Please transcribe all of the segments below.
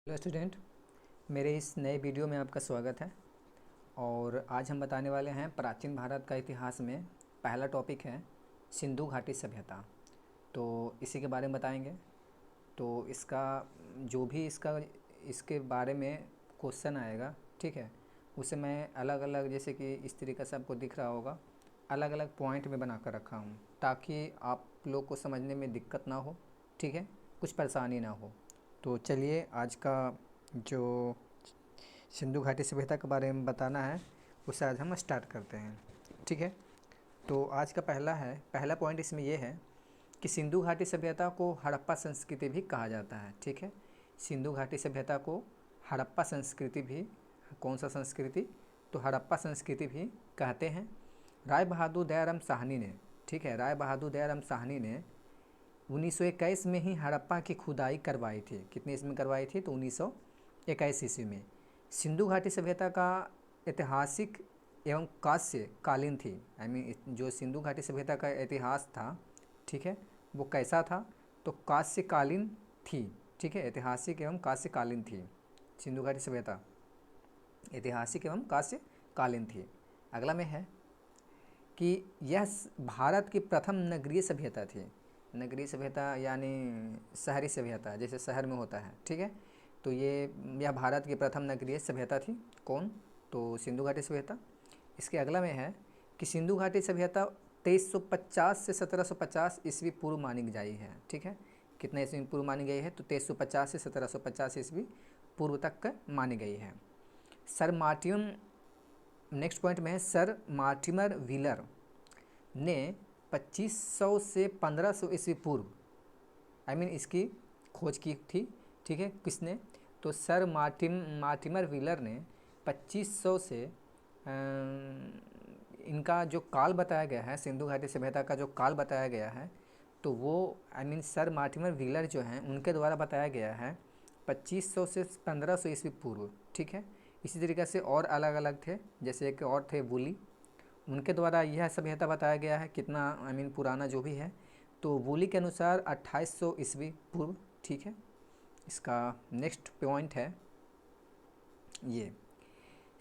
Hello student, मेरे इस नए वीडियो में आपका स्वागत है। और आज हम बताने वाले हैं प्राचीन भारत का इतिहास में पहला टॉपिक है सिंधु घाटी सभ्यता। तो इसी के बारे में बताएंगे। तो इसका जो भी इसके बारे में क्वेश्चन आएगा, ठीक है, उसे मैं अलग अलग, जैसे कि इस तरीक़े से आपको दिख रहा होगा, अलग अलग पॉइंट में बना कर रखा हूँ ताकि आप लोग को समझने में दिक्कत ना हो, ठीक है, कुछ परेशानी ना हो। तो चलिए, आज का जो सिंधु घाटी सभ्यता के बारे में बताना है उसे आज हम स्टार्ट करते हैं, ठीक है। तो आज का पहला पॉइंट इसमें यह है कि सिंधु घाटी सभ्यता को हड़प्पा संस्कृति भी कहा जाता है, ठीक है। सिंधु घाटी सभ्यता को हड़प्पा संस्कृति भी, कौन सा संस्कृति, तो हड़प्पा संस्कृति भी कहते हैं। राय बहादुर दयाराम साहनी ने, ठीक है, राय बहादुर दयाराम साहनी ने 1921 में ही हड़प्पा की खुदाई करवाई थी। कितने इसमें करवाई थी? तो 1921 ईस्वी में। सिंधु घाटी सभ्यता का ऐतिहासिक एवं कांस्य कालीन थी। जो सिंधु घाटी सभ्यता का इतिहास था, ठीक है, वो कैसा था? तो कांस्य कालीन थी, ठीक है, ऐतिहासिक एवं कांस्य कालीन थी। सिंधु घाटी सभ्यता ऐतिहासिक एवं कांस्य कालीन थी। अगला में है कि यह भारत की प्रथम नगरीय सभ्यता थी। नगरीय सभ्यता यानी शहरी सभ्यता, जैसे शहर में होता है, ठीक है। तो यह भारत की प्रथम नगरीय सभ्यता थी। कौन? तो सिंधु घाटी सभ्यता। इसके अगला में है कि सिंधु घाटी सभ्यता 2350 से 1750 ईस्वी पूर्व मानी गई है, ठीक है। कितना ईस्वी पूर्व मानी गई है? तो 2350 से 1750 ईस्वी पूर्व तक मानी गई है। सर मार्टिन, नेक्स्ट पॉइंट में है, सर मार्टिमर व्हीलर ने 2500 से 1500 ईस्वी पूर्व इसकी खोज की थी, ठीक है। किसने? तो सर मार्टिमर व्हीलर ने 2500 से इनका जो काल बताया गया है, सिंधु घाटी सभ्यता का जो काल बताया गया है, तो वो सर मार्टिमर व्हीलर जो हैं उनके द्वारा बताया गया है 2500 से 1500 ईस्वी पूर्व, ठीक है। इसी तरीके से और अलग अलग थे, जैसे एक और थे वुली, उनके द्वारा यह सभ्यता बताया गया है कितना पुराना जो भी है। तो वुली के अनुसार 2800 ईस्वी पूर्व, ठीक है। इसका नेक्स्ट पॉइंट है ये,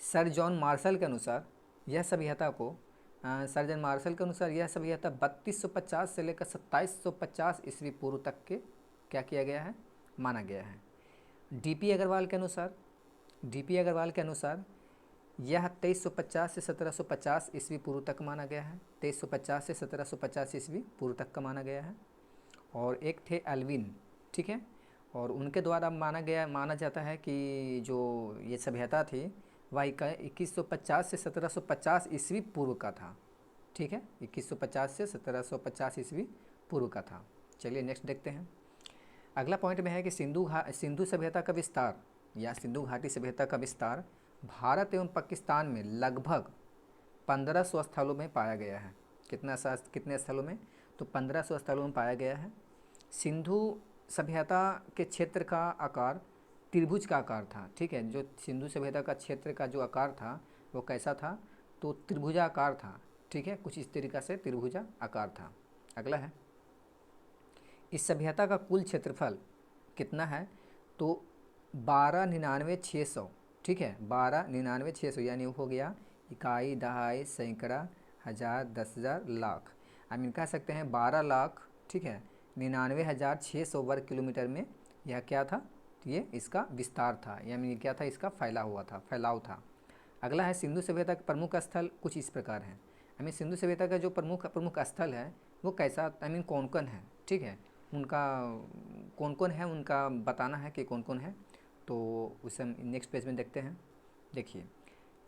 सर जॉन मार्शल के अनुसार यह सभ्यता को सर जॉन मार्शल के अनुसार यह सभ्यता 3250 से लेकर 2750 ईस्वी पूर्व तक के क्या किया गया है? माना गया है। डीपी अग्रवाल के अनुसार यह 2350 से 1750 ईस्वी पूर्व तक माना गया है। 2350 से 1750 ईस्वी पूर्व तक का माना गया है। और एक थे एल्विन, ठीक है, और उनके द्वारा माना जाता है कि जो ये सभ्यता थी वह 2150 से 1750 ईस्वी पूर्व का था, ठीक है, 2150 से 1750 ईस्वी पूर्व का था। चलिए नेक्स्ट देखते हैं। अगला पॉइंट में है कि सिंधु सभ्यता का विस्तार या सिंधु घाटी सभ्यता का विस्तार भारत एवं पाकिस्तान में लगभग 1500 स्थलों में पाया गया है। कितने स्थलों में? तो 1500 स्थलों में पाया गया है। सिंधु सभ्यता के क्षेत्र का आकार त्रिभुज का आकार था, ठीक है। जो सिंधु सभ्यता का क्षेत्र का जो आकार था वो कैसा था? तो त्रिभुजाकार था, ठीक है, कुछ इस तरीक़ा से त्रिभुजा आकार था। अगला है, इस सभ्यता का कुल क्षेत्रफल कितना है? तो 12,99,600, ठीक है, 12,99,600 यानी हो गया इकाई, दहाई, सैकड़ा, हज़ार, 10,000, लाख। कह सकते हैं 12 लाख, ठीक है, 99,600 वर्ग किलोमीटर में यह क्या था? ये इसका विस्तार था, यानी क्या था? इसका फैलाव था। अगला है, सिंधु सभ्यता के प्रमुख स्थल कुछ इस प्रकार हैं। सिंधु सभ्यता का जो प्रमुख स्थल है वो कैसा, कौन कौन है, ठीक है, उनका कौन कौन है उनका बताना है कि कौन कौन है। तो उसे हम नेक्स्ट पेज में देखते हैं। देखिए,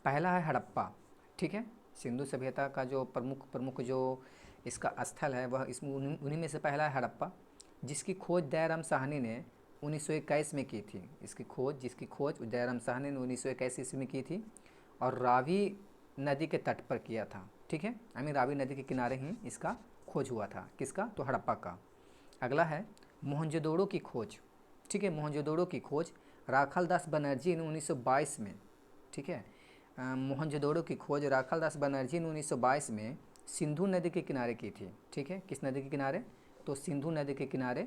पहला है हड़प्पा, ठीक है। सिंधु सभ्यता का जो प्रमुख जो इसका स्थल है वह इसमें उन्हीं में से पहला है हड़प्पा, जिसकी खोज दयाराम साहनी ने 1921 में की थी। जिसकी खोज दयाराम साहनी ने 1921 ईस्वी में की थी और रावी नदी के तट पर किया था, ठीक है। रावी नदी के किनारे ही इसका खोज हुआ था। किसका? तो हड़प्पा का। अगला है मोहनजोदड़ो की खोज, ठीक है। मोहनजोदड़ो की खोज राखाल दास बनर्जी ने 1922 में, ठीक है, मोहनजोदड़ो की खोज राखाल दास बनर्जी ने 1922 में सिंधु नदी के किनारे की थी, ठीक है। किस नदी के किनारे? तो सिंधु नदी के किनारे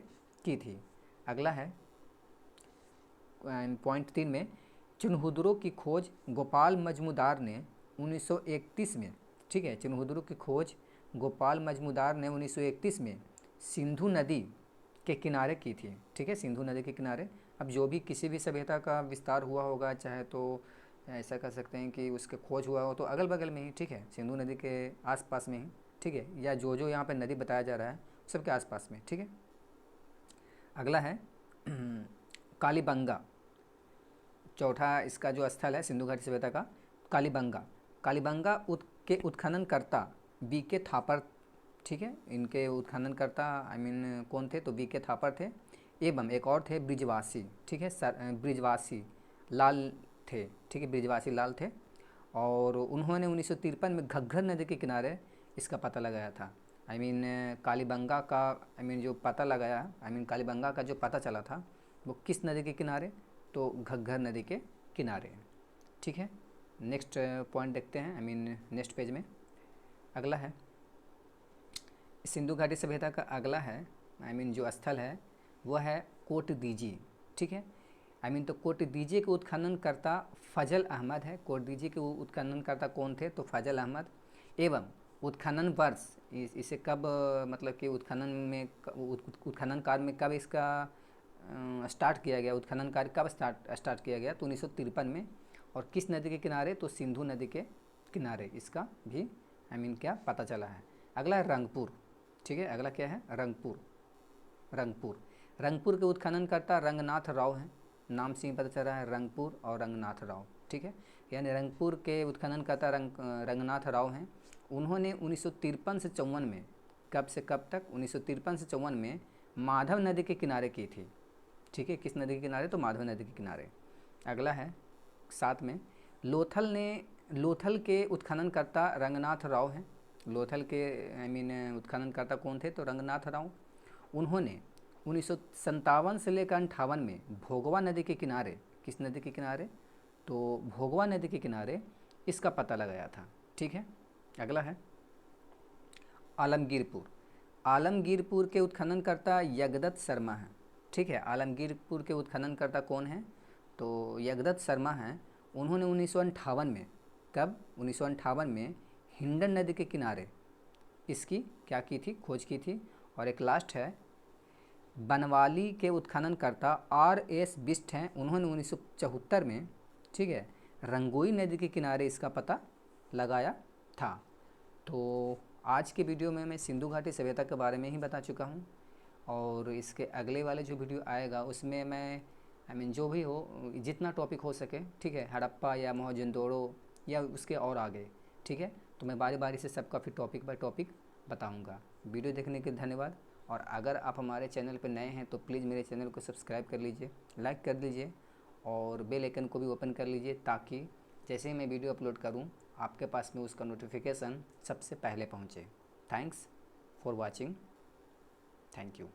की थी। अगला है पॉइंट 3 में, चिन्हुदरों की खोज गोपाल मजमूदार ने 1931 में, ठीक है, चिन्हुदरों की खोज गोपाल मजमूदार ने 1931 में सिंधु नदी के किनारे की थी, ठीक है, सिंधु नदी के किनारे। अब जो भी किसी भी सभ्यता का विस्तार हुआ होगा, चाहे तो ऐसा कर सकते हैं कि उसके खोज हुआ हो तो अगल बगल में ही, ठीक है, सिंधु नदी के आसपास में ही, ठीक है, या जो जो यहाँ पे नदी बताया जा रहा है सबके आसपास में, ठीक है। अगला है कालीबंगा। चौथा इसका जो स्थल है सिंधु घाटी सभ्यता का, कालीबंगा। कालीबंगा के उत्खननकर्ता बी के थापर, ठीक है, इनके उत्खननकर्ता कौन थे, तो बी के थापर थे, एवं एक और थे ब्रिजवासी, ठीक है, ब्रिजवासी लाल थे, ठीक है, ब्रिजवासी लाल थे। और उन्होंने 1953 में घग्गर नदी के किनारे इसका पता लगाया था। कालीबंगा का जो पता लगाया, कालीबंगा का जो पता चला था वो किस नदी के किनारे, तो घग्गर नदी के किनारे, ठीक है। नेक्स्ट पॉइंट देखते हैं, नेक्स्ट पेज में। अगला है सिंधु घाटी सभ्यता का, अगला है जो स्थल है वह है कोटदीजी, ठीक है। तो कोटदीजी के उत्खननकर्ता फजल अहमद है। कोटदीजी के उत्खननकर्ता कौन थे, तो फजल अहमद। एवं उत्खनन वर्ष, इसे कब मतलब कि उत्खनन कार्य में कब इसका स्टार्ट किया गया, उत्खनन कार्य कब स्टार्ट किया गया, तो 1953 में। और किस नदी के किनारे, तो सिंधु नदी के किनारे इसका भी क्या पता चला है। अगला है रंगपुर, ठीक है, अगला क्या है, रंगपुर के उत्खननकर्ता रंगनाथ राव हैं। नाम से ही पता चल रहा है, रंगपुर और रंगनाथ राव, ठीक है, यानी रंगपुर के उत्खननकर्ता रंगनाथ राव हैं। उन्होंने 1953 से 54 में, कब से कब तक, 1953 से 54 में माधव नदी के किनारे की थी, ठीक है, किस नदी के किनारे, तो माधव नदी के किनारे। अगला है 7 में, लोथल के उत्खननकर्ता रंगनाथ राव हैं। लोथल के उत्खननकर्ता कौन थे, तो रंगनाथ राव। उन्होंने 1957 से लेकर 58 में भोगवा नदी के किनारे, किस नदी के किनारे, तो भोगवा नदी के किनारे इसका पता लगाया था, ठीक है। अगला है आलमगीरपुर के उत्खननकर्ता यगदत्त शर्मा हैं, ठीक है। आलमगीरपुर के उत्खननकर्ता कौन हैं, तो यगदत्त शर्मा हैं। उन्होंने 1958 में, कब, 1958 में हिंडन नदी के किनारे इसकी क्या की थी, खोज की थी। और एक लास्ट है बनवाली के उत्खननकर्ता R.S. बिष्ट हैं। उन्होंने 1974 में, ठीक है, रंगोई नदी के किनारे इसका पता लगाया था। तो आज के वीडियो में मैं सिंधु घाटी सभ्यता के बारे में ही बता चुका हूँ, और इसके अगले वाले जो वीडियो आएगा उसमें मैं जो भी हो, जितना टॉपिक हो सके, ठीक है, हड़प्पा या मोहनजोदड़ो या उसके और आगे, ठीक है, तो मैं बारी बारी से सबका फिर टॉपिक बाय टॉपिक बताऊँगा। वीडियो देखने के लिए धन्यवाद। और अगर आप हमारे चैनल पर नए हैं तो प्लीज़ मेरे चैनल को सब्सक्राइब कर लीजिए, लाइक कर दीजिए और बेल आइकन को भी ओपन कर लीजिए, ताकि जैसे ही मैं वीडियो अपलोड करूं आपके पास में उसका नोटिफिकेशन सबसे पहले पहुंचे। Thanks for watching, thank you.